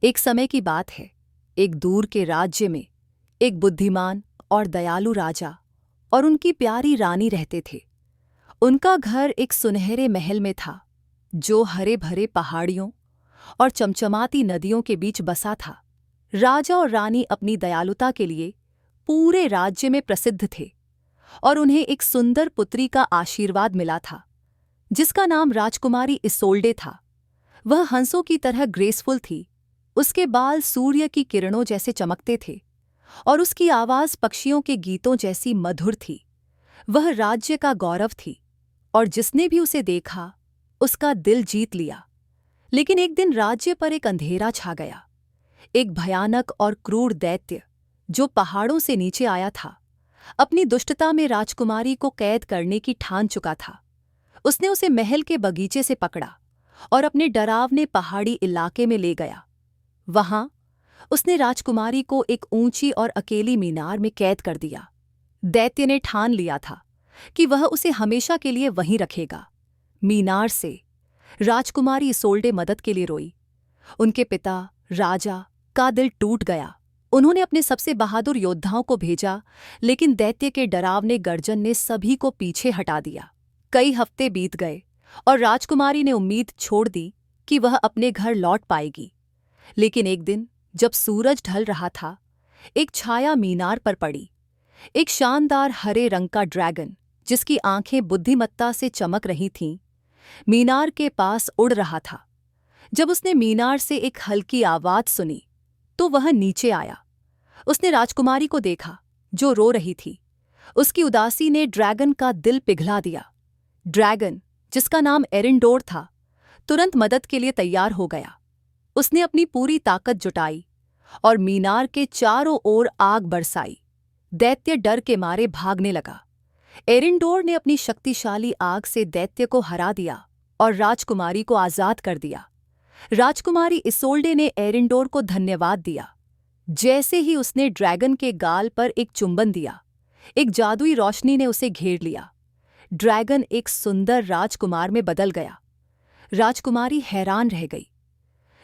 एक समय की बात है। एक दूर के राज्य में एक बुद्धिमान और दयालु राजा और उनकी प्यारी रानी रहते थे। उनका घर एक सुनहरे महल में था, जो हरे भरे पहाड़ियों और चमचमाती नदियों के बीच बसा था। राजा और रानी अपनी दयालुता के लिए पूरे राज्य में प्रसिद्ध थे और उन्हें एक सुंदर पुत्री का आशीर्वाद मिला था, जिसका नाम राजकुमारी इसोल्डे था। वह हंसों की तरह ग्रेसफुल थी। उसके बाल सूर्य की किरणों जैसे चमकते थे और उसकी आवाज पक्षियों के गीतों जैसी मधुर थी। वह राज्य का गौरव थी और जिसने भी उसे देखा उसका दिल जीत लिया। लेकिन एक दिन राज्य पर एक अंधेरा छा गया। एक भयानक और क्रूर दैत्य, जो पहाड़ों से नीचे आया था, अपनी दुष्टता में राजकुमारी को कैद करने की ठान चुका था। उसने उसे महल के बगीचे से पकड़ा और अपने डरावने पहाड़ी इलाके में ले गया। वहां उसने राजकुमारी को एक ऊंची और अकेली मीनार में कैद कर दिया। दैत्य ने ठान लिया था कि वह उसे हमेशा के लिए वहीं रखेगा। मीनार से राजकुमारी इसोल्डे मदद के लिए रोई। उनके पिता राजा का दिल टूट गया। उन्होंने अपने सबसे बहादुर योद्धाओं को भेजा, लेकिन दैत्य के डरावने गर्जन ने सभी को पीछे हटा दिया। कई हफ्ते बीत गए और राजकुमारी ने उम्मीद छोड़ दी कि वह अपने घर लौट पाएगी। लेकिन एक दिन जब सूरज ढल रहा था, एक छाया मीनार पर पड़ी। एक शानदार हरे रंग का ड्रैगन, जिसकी आंखें बुद्धिमत्ता से चमक रही थीं, मीनार के पास उड़ रहा था। जब उसने मीनार से एक हल्की आवाज सुनी तो वह नीचे आया। उसने राजकुमारी को देखा, जो रो रही थी। उसकी उदासी ने ड्रैगन का दिल पिघला दिया। ड्रैगन, जिसका नाम एरिंडोर था, तुरंत मदद के लिए तैयार हो गया। उसने अपनी पूरी ताकत जुटाई और मीनार के चारों ओर आग बरसाई। दैत्य डर के मारे भागने लगा। एरिंडोर ने अपनी शक्तिशाली आग से दैत्य को हरा दिया और राजकुमारी को आजाद कर दिया। राजकुमारी इसोल्डे ने एरिंडोर को धन्यवाद दिया। जैसे ही उसने ड्रैगन के गाल पर एक चुंबन दिया, एक जादुई रोशनी ने उसे घेर लिया। ड्रैगन एक सुंदर राजकुमार में बदल गया। राजकुमारी हैरान रह गई।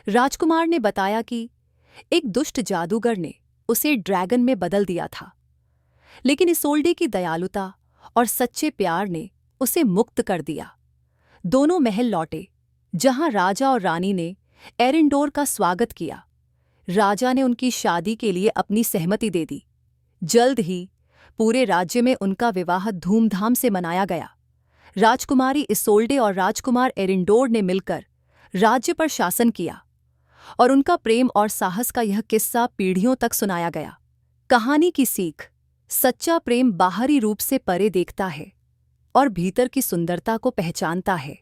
राजकुमार ने बताया कि एक दुष्ट जादूगर ने उसे ड्रैगन में बदल दिया था, लेकिन इसोल्डे की दयालुता और सच्चे प्यार ने उसे मुक्त कर दिया। दोनों महल लौटे, जहां राजा और रानी ने एरिंडोर का स्वागत किया। राजा ने उनकी शादी के लिए अपनी सहमति दे दी। जल्द ही पूरे राज्य में उनका विवाह धूमधाम से मनाया गया। राजकुमारी इसोल्डे और राजकुमार एरिंडोर ने मिलकर राज्य पर शासन किया और उनका प्रेम और साहस का यह किस्सा पीढ़ियों तक सुनाया गया। कहानी की सीख: सच्चा प्रेम बाहरी रूप से परे देखता है और भीतर की सुंदरता को पहचानता है।